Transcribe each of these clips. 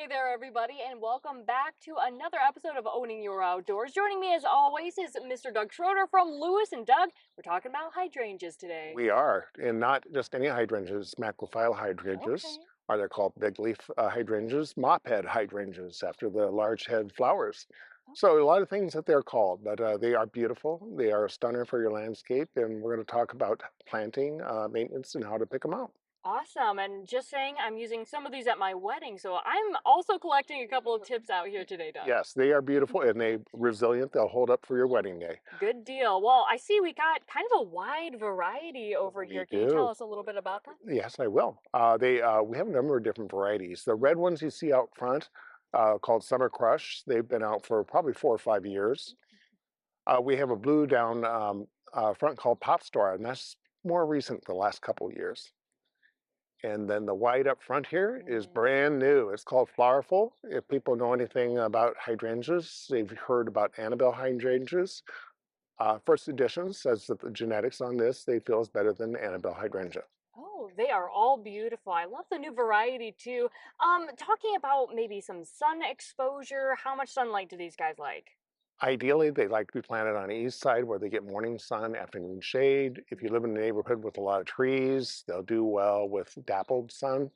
Hey there, everybody, and welcome back to another episode of Owning Your Outdoors. Joining me, as always, is Mr. Doug Schroeder from Lewis. And Doug, we're talking about hydrangeas today. We are, and not just any hydrangeas, macrophyll hydrangeas, Okay. or they're called big leaf hydrangeas, mop head hydrangeas, after the large head flowers. So a lot of things that they're called, but they are beautiful. They are a stunner for your landscape, and we're going to talk about planting, maintenance, and how to pick them out. Awesome. And just saying, I'm using some of these at my wedding, so I'm also collecting a couple of tips out here today, Doug. Yes, they are beautiful, and they resilient. They'll hold up for your wedding day. Good deal. Well, I see we got kind of a wide variety over We here. Can you tell do. us a little bit about that? Yes, I will. We have a number of different varieties. The red ones you see out front, called Summer Crush, they've been out for probably 4 or 5 years. We have a blue down front called Pop Star, and that's more recent, the last couple of years. And then the white up front here is Mm. brand new. It's called Flowerful. If people know anything about hydrangeas, they've heard about Annabelle hydrangeas. First edition says that the genetics on this they feel is better than Annabelle hydrangea. Oh, they are all beautiful. I love the new variety too. Talking about maybe some sun exposure, how much sunlight do these guys like? Ideally, they like to be planted on the east side where they get morning sun, afternoon shade. If you live in a neighborhood with a lot of trees, they'll do well with dappled sun.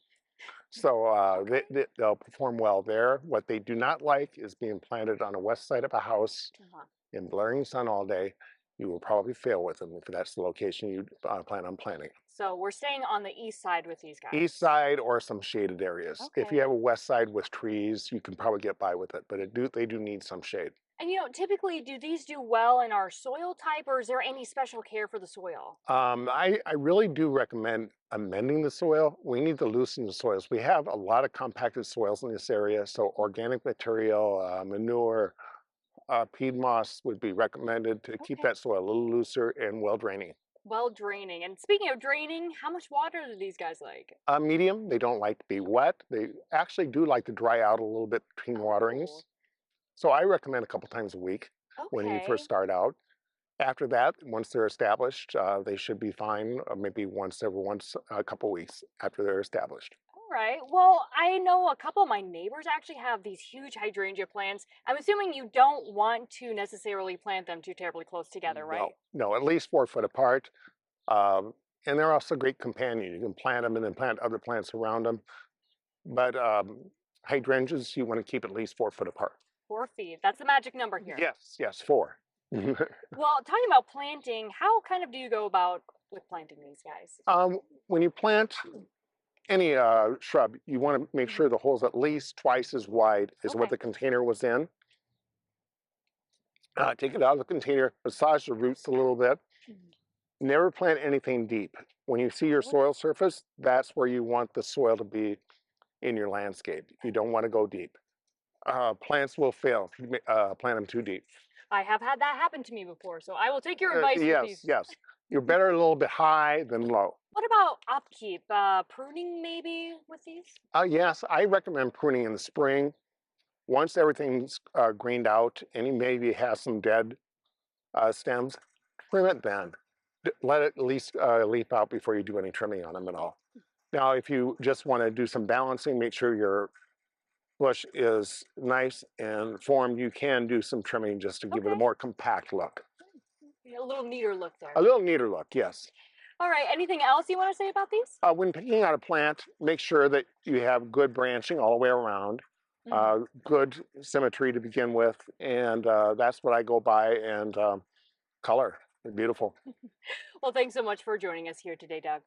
So Okay. they'll perform well there. What they do not like is being planted on the west side of a house Uh-huh. in blaring sun all day. You will probably fail with them if that's the location you plan on planting. So we're staying on the east side with these East guys. side or some shaded areas. If you Okay. have a west side with trees, you can probably get by with it, but they do need some shade. And typically, do these do well in our soil type, or is there any special care for the soil? I really do recommend amending the soil. We need to loosen the soils. We have a lot of compacted soils in this area, so organic material, manure, peat moss would be recommended to keep Okay. that soil a little looser and well draining. Well, draining. And speaking of draining, how much water do these guys like? Medium, they don't like to be wet. They actually do like to dry out a little bit between Oh, waterings. So I recommend a couple times a week when you first okay. start out. After that, once they're established, they should be fine, maybe once a couple weeks after they're established. All right. Well, I know a couple of my neighbors actually have these huge hydrangea plants. I'm assuming you don't want to necessarily plant them too terribly close together, No, right? no, at least 4 foot apart. Um, and they're also great companion. You can plant them and then plant other plants around them. But hydrangeas, you want to keep at least 4 foot apart. 4 feet. That's the magic number here. Yes, yes, four. Well, talking about planting, how kind of do you go about with planting these guys? When you plant any shrub, you want to make Hmm. sure the hole's at least twice as wide as what Okay. the container was in. Take it out of the container, massage the roots a little bit. Mhm. Never plant anything deep. When you see your Would soil surface, that's where you want the soil to be in your landscape. You don't want to go deep. Plants will fail if you plant them too deep. I have had that happen to me before, so I will take your advice with Yes, these. yes. You're better a little bit high than low. What about upkeep? Pruning maybe with these? Yes, I recommend pruning in the spring. Once everything's greened out and you maybe have some dead stems, trim it then. Let it at least leaf out before you do any trimming on them at all. Now, if you just want to do some balancing, make sure your bush is nice and formed, you can do some trimming just to give it a Okay. more compact look. A little neater look A there. little neater look, yes. All right. Anything else you want to say about these? When picking out a plant, make sure that you have good branching all the way around, Hmm. good symmetry to begin with, and that's what I go by, and color. They're beautiful. Well, thanks so much for joining us here today, Doug.